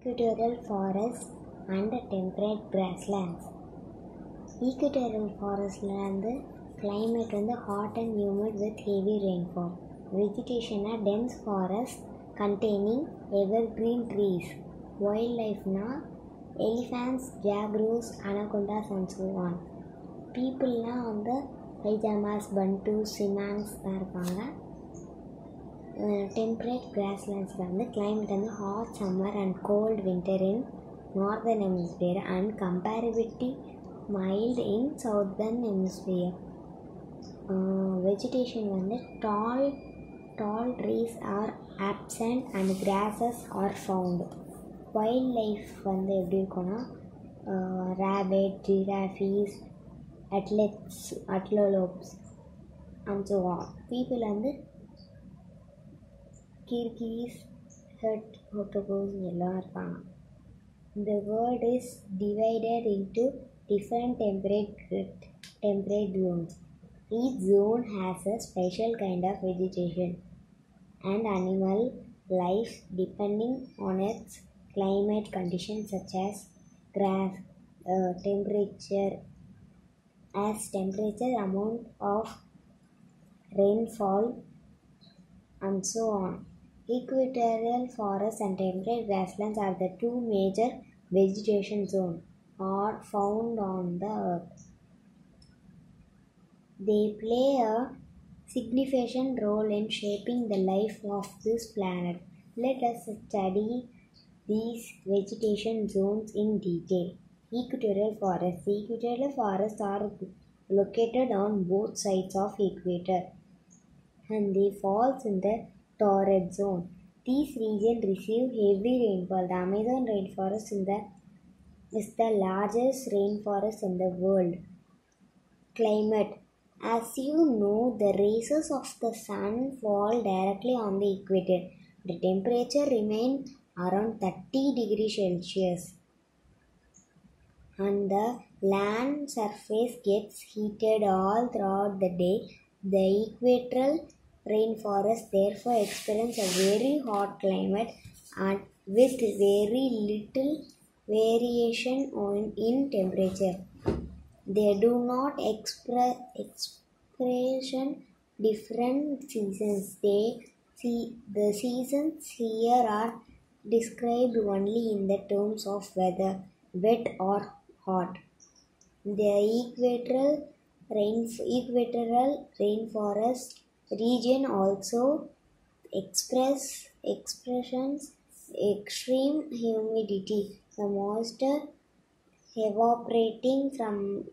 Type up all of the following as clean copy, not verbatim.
Equatorial forests and temperate grasslands. Equatorial forestல climate hot and humid with heavy rainfall. Vegetation dense forest containing evergreen trees. Wildlife elephants, jaguars, anacondas and so on. People pajamas, bantus, simangs இருப்பாங்க. Temperate grasslands climate hot summer and cold winter in northern hemisphere and comparatively mild in southern hemisphere. Vegetation tall trees are absent and grasses are found. Wildlife எப்படி இருக்கும்னா rabbit, giraffes, antelopes and so on. People kirkis, hortogos எல்லாம் இருப்பாங்க. The world is divided into different temperate zones. Each zone has a special kind of vegetation and animal life depending on its climate conditions such as temperature, amount of rainfall and so on. Equatorial forests and temperate grasslands are the two major vegetation zones are found on the earth. They play a significant role in shaping the life of this planet. Let us study these vegetation zones in detail. Equatorial forests. Equatorial forests are located on both sides of equator and they fall in the torrid zone. These regions receive heavy rainfall. The Amazon rainforest is the largest rainforest in the world. Climate. As you know, the rays of the sun fall directly on the equator. The temperature remains around 30 degrees Celsius and the land surface gets heated all throughout the day. The equatorial rainforest therefore experience a very hot climate and with very little variation in temperature. They do not expression different seasons. The seasons here are described only in the terms of weather, wet or hot. The equatorial rainforest region also expressions extreme humidity. The moisture evaporating from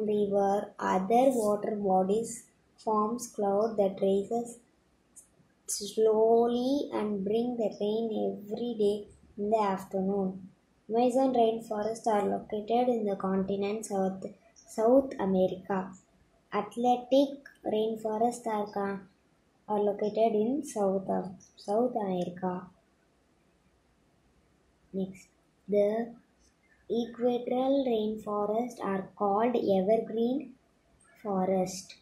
river other water bodies forms cloud that rises slowly and bring the rain every day in the afternoon. Amazon rainforests are located in the continent South America. Atlantic rainforests are located in South America. Next, the equatorial rainforests are called evergreen forests.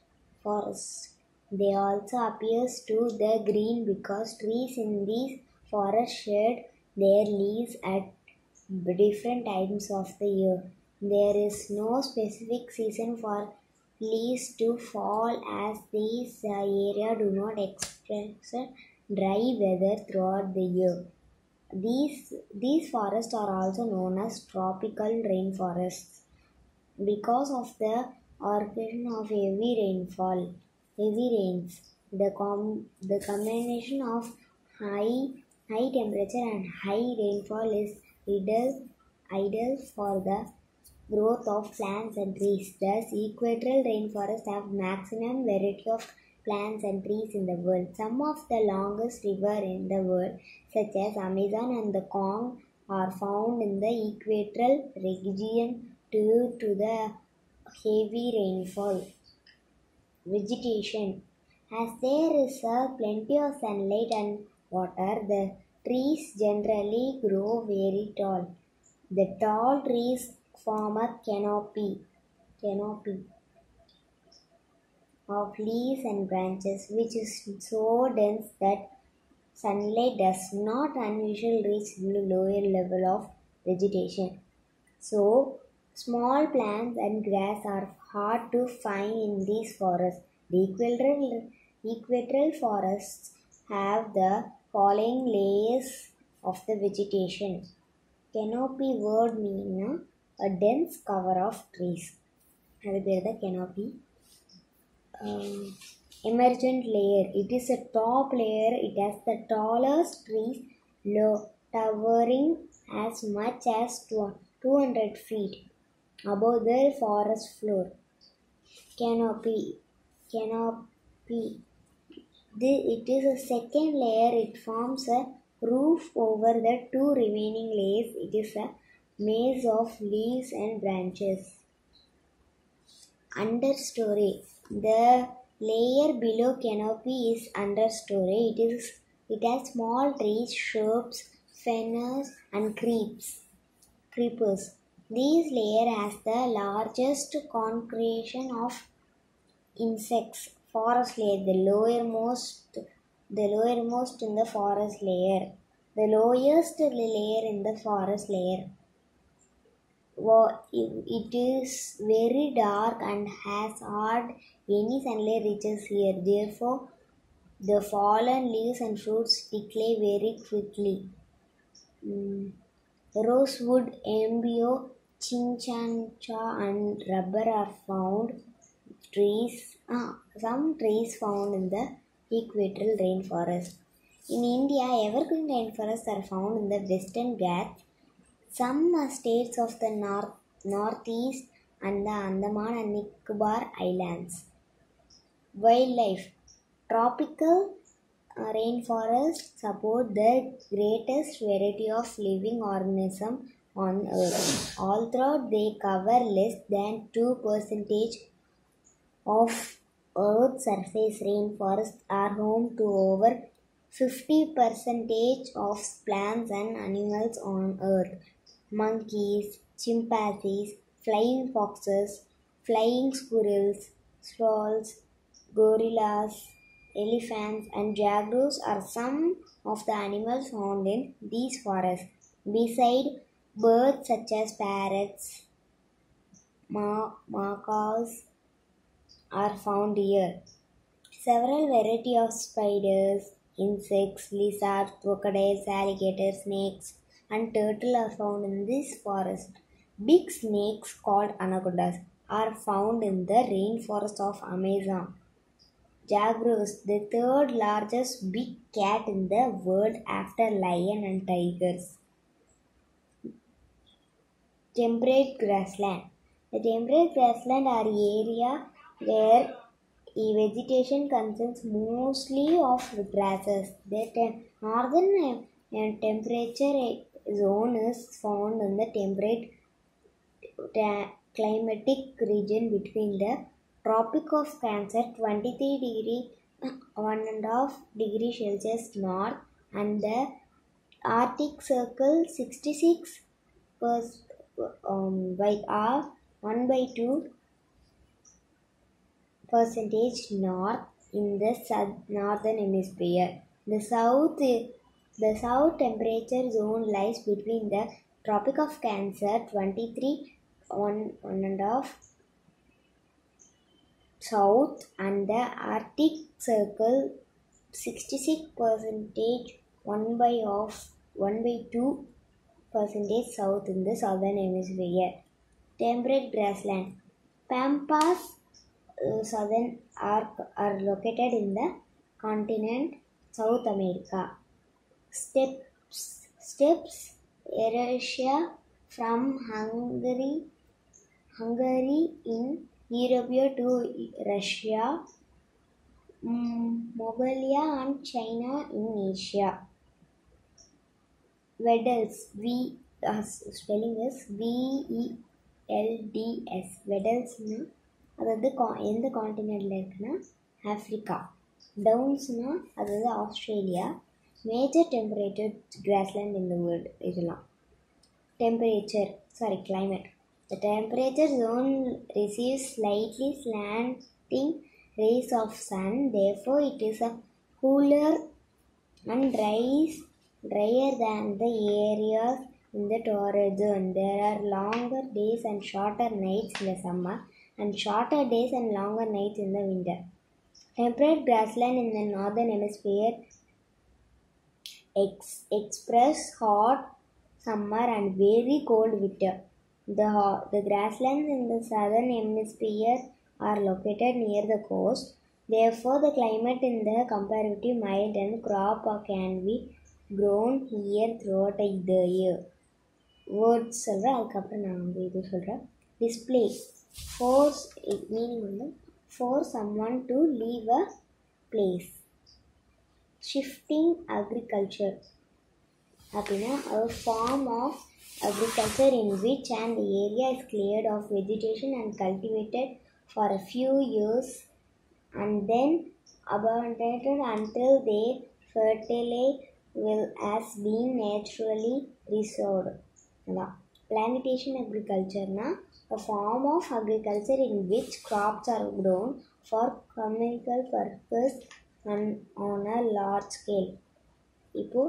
They also appear to the green because trees in these forests shed their leaves at different times of the year. There is no specific season for leaves to fall as these areas do not experience dry weather throughout the year. These forests are also known as tropical rainforests because of the occurrence of heavy rains. The combination of high temperature and high rainfall is ideal for the growth of plants and trees. Thus, equatorial rainforests have maximum variety of plants and trees in the world. Some of the longest rivers in the world, such as Amazon and the Congo, are found in the equatorial region due to the heavy rainfall. Vegetation. As there is plenty of sunlight and water, the trees generally grow very tall. The tall trees form a canopy of leaves and branches which is so dense that sunlight does not unusually reach the lower level of vegetation. So, small plants and grass are hard to find in these forests. The equatorial forests have the following layers of the vegetation. Canopy word means a dense cover of trees. அது பேர் தான் canopy. Emergent layer. It is a top layer. It has the tallest trees, low, towering as much as 200 feet above the forest floor. Canopy. It is a second layer. It forms a roof over the two remaining layers. It is a maze of leaves and branches. Understory. The layer below canopy is understory. It has small trees, shrubs, ferns, and creepers. This layer has the largest concentration of insects. Forest layer, the lowermost in the forest layer. The lowest layer in the forest layer. It is very dark and has hard any sunlight reaches here. Therefore, the fallen leaves and fruits decay very quickly. Rosewood, embeo, chinchoncha, and rubber are found. Some trees found in the equatorial rainforest. In India, evergreen rainforests are found in the Western Ghats, some states of the northeast, and the Andaman and Nicobar Islands. Wildlife. Tropical rainforests support the greatest variety of living organisms on Earth. Although they cover less than 2% of Earth's surface, rainforests are home to over 50% of plants and animals on Earth. Monkeys, chimpanzees, flying foxes, flying squirrels, sloths, gorillas, elephants, and jaguars are some of the animals found in these forests. Besides, birds such as parrots, macaws are found here. Several varieties of spiders, insects, lizards, crocodiles, alligators, snakes, and turtles are found in this forest. Big snakes called anacondas are found in the rainforest of Amazon. Jaguars, the third largest big cat in the world after lion and tigers. Temperate grassland. The temperate grassland are area where vegetation consists mostly of grasses. The northern temperature zone is found in the temperate climatic region between the Tropic of Cancer 23°1.5 Celsius north and the Arctic Circle 66 by 1/2% north in the northern hemisphere. The south temperature zone lies between the Tropic of Cancer 23°1.5 south and the Arctic Circle 66% 1/2% south in the southern hemisphere. Temperate grassland. Pampas southern are located in the continent South America. Steppes Eurasia from Hungary in Europe to Russia, Mongolia and China in Asia. Weddels, spelling is VELDS. வெடல்ஸ்னா அதாவது எந்த காண்டினென்ட்ல இருக்குன்னா Africa. டவுன்ஸ்னா அதாவது Australia. Major temperature grassland in the world. இதெல்லாம் climate. The temperature zone receives slightly slanting rays of sun, therefore it is a cooler and drier than the areas in the torrid zone. There are longer days and shorter nights in the summer, and shorter days and longer nights in the winter. Temperate grassland in the northern hemisphere express hot summer and very cold winter. The grasslands in the southern hemisphere are located near the coast. Therefore, the climate in the comparatively mild and crop can be grown here throughout the year. Words சொல்கிறேன், அதுக்கப்புறம் நான் இது சொல்கிறேன். Display force meaning வந்து for someone to leave a place. Shifting agriculture அப்படின்னா a form of agriculture in which an area is cleared of vegetation and cultivated for a few years and then abandoned until their fertility will has been naturally restored. Plantation agriculture na a form of agriculture in which crops are grown for commercial purpose and on a large scale. இப்போ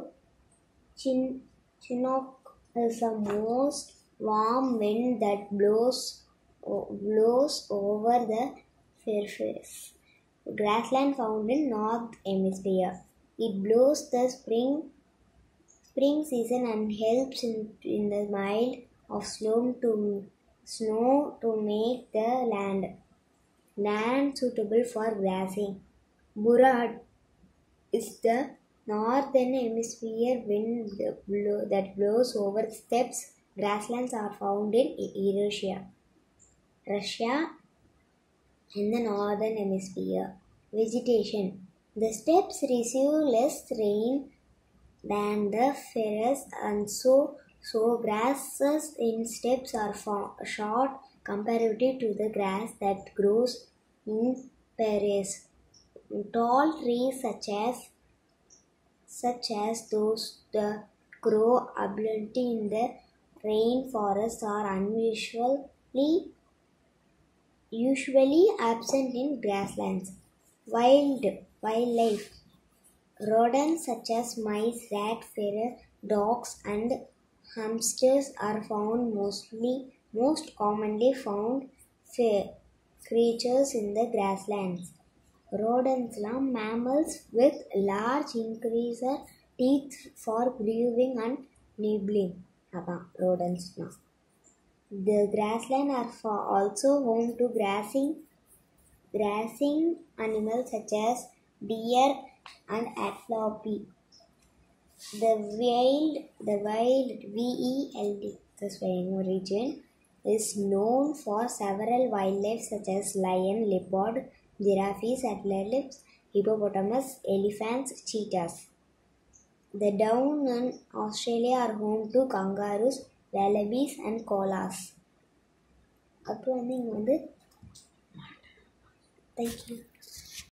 Chinook is the most warm wind that blows over the surface. Grassland found in North Hemisphere. It blows the spring season and helps in the mild of snow to make the land suitable for grazing. Burrard is the northern hemisphere wind that blows over steppes. Grasslands are found in Russia in the northern hemisphere. Vegetation. The steppes receive less rain than the forests, and so grasses in steppes are short comparatively to the grass that grows in prairies. Tall trees such as those that grow abundantly in the rainforest are usually absent in grasslands. Wildlife. Rodents such as mice, rat, ferret, dogs, and hamsters are found most commonly found creatures in the grasslands. Rodents are mammals with large incisor teeth for growing and nibbling. Rodents. The grasslands are also home to grazing animals such as deer and antelope. The wild VELD, the Swaino region, is known for several wildlife such as lion, leopard, giraffes, antelopes, hippopotamus, elephants, cheetahs. The down in Australia are home to kangaroos, wallabies, and koalas. அப்புறம் வந்து இங்கே வந்து thank you.